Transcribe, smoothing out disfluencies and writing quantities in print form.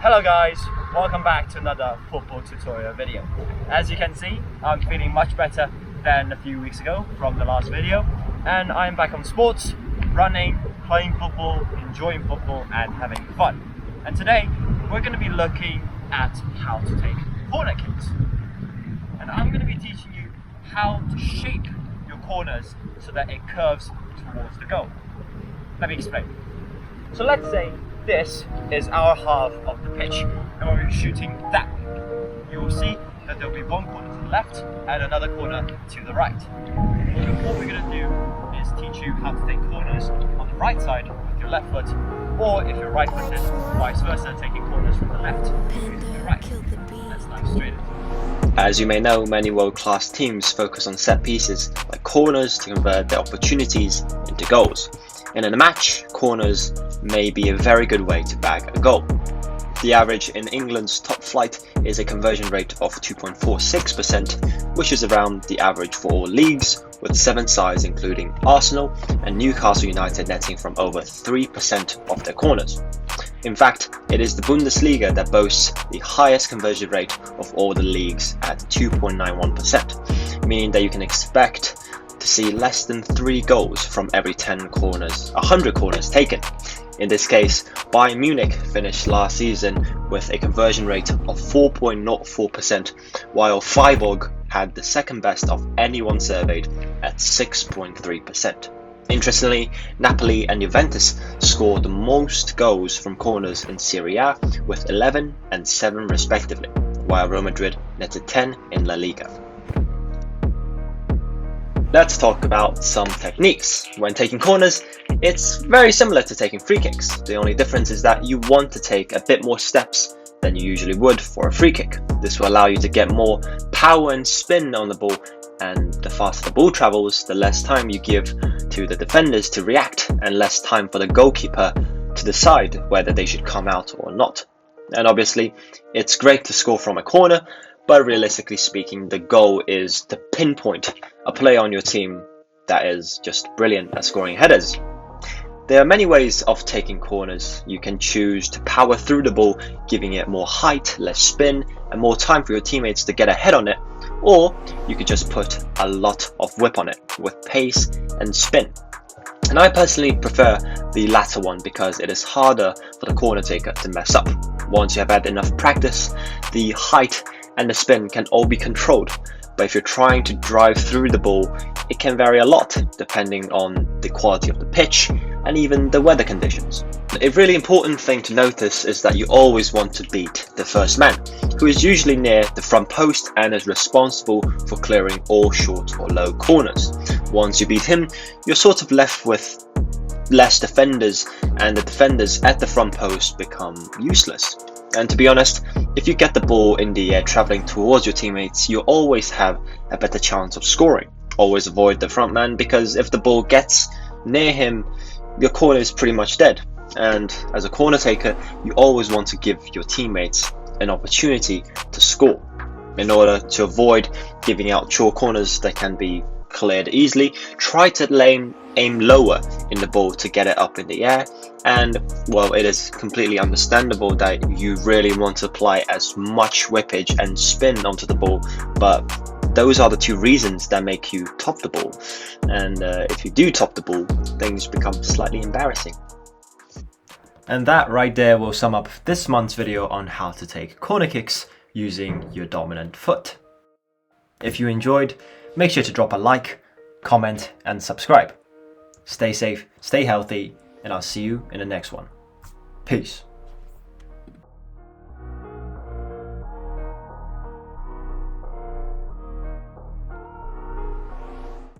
Hello guys, welcome back to another football tutorial video. As you can see, I'm feeling much better than a few weeks ago from the last video, and I'm back on sports, running, playing football, enjoying football and having fun. And today we're going to be looking at how to take corner kicks. And I'm going to be teaching you how to shape your corners so that it curves towards the goal. Let me explain. So let's say this is our half of the pitch and we're shooting that way. You will see that there will be one corner to the left and another corner to the right. What we're going to do is teach you how to take corners on the right side with your left foot, or if you're right footed, vice versa, taking corners from the left to the right. Let's dive straight into it. As you may know, many world-class teams focus on set pieces like corners to convert their opportunities into goals. And in a match, corners may be a very good way to bag a goal. The average in England's top flight is a conversion rate of 2.46%, which is around the average for all leagues, with 7 sides including Arsenal and Newcastle United netting from over 3% of their corners. In fact, it is the Bundesliga that boasts the highest conversion rate of all the leagues at 2.91%, meaning that you can expect to see less than 3 goals from every 100 corners taken. In this case, Bayern Munich finished last season with a conversion rate of 4.04%, while Freiburg had the second best of anyone surveyed at 6.3%. Interestingly, Napoli and Juventus scored the most goals from corners in Serie A with 11 and 7 respectively, while Real Madrid netted 10 in La Liga. Let's talk about some techniques. When taking corners, it's very similar to taking free kicks. The only difference is that you want to take a bit more steps than you usually would for a free kick. This will allow you to get more power and spin on the ball, and the faster the ball travels, the less time you give to the defenders to react and less time for the goalkeeper to decide whether they should come out or not. And obviously, it's great to score from a corner, but realistically speaking, the goal is to pinpoint a player on your team that is just brilliant at scoring headers. There are many ways of taking corners. You can choose to power through the ball, giving it more height, less spin, and more time for your teammates to get a head on it, or you could just put a lot of whip on it with pace and spin. And I personally prefer the latter one because it is harder for the corner taker to mess up. Once you have had enough practice, the height and the spin can all be controlled, but if you're trying to drive through the ball, it can vary a lot depending on the quality of the pitch and even the weather conditions. A really important thing to notice is that you always want to beat the first man, who is usually near the front post and is responsible for clearing all short or low corners. Once you beat him, you're sort of left with less defenders, and the defenders at the front post become useless. And to be honest, if you get the ball in the air traveling towards your teammates, you always have a better chance of scoring. Always avoid the front man, because if the ball gets near him, your corner is pretty much dead. And as a corner taker, you always want to give your teammates an opportunity to score. In order to avoid giving out short corners that can be cleared easily, try to aim lower in the ball to get it up in the air. And well, it is completely understandable that you really want to apply as much whippage and spin onto the ball, but those are the 2 reasons that make you top the ball. And if you do top the ball, things become slightly embarrassing. And that right there will sum up this month's video on how to take corner kicks using your dominant foot. If you enjoyed, make sure to drop a like, comment and subscribe. Stay safe, stay healthy, and I'll see you in the next one. Peace.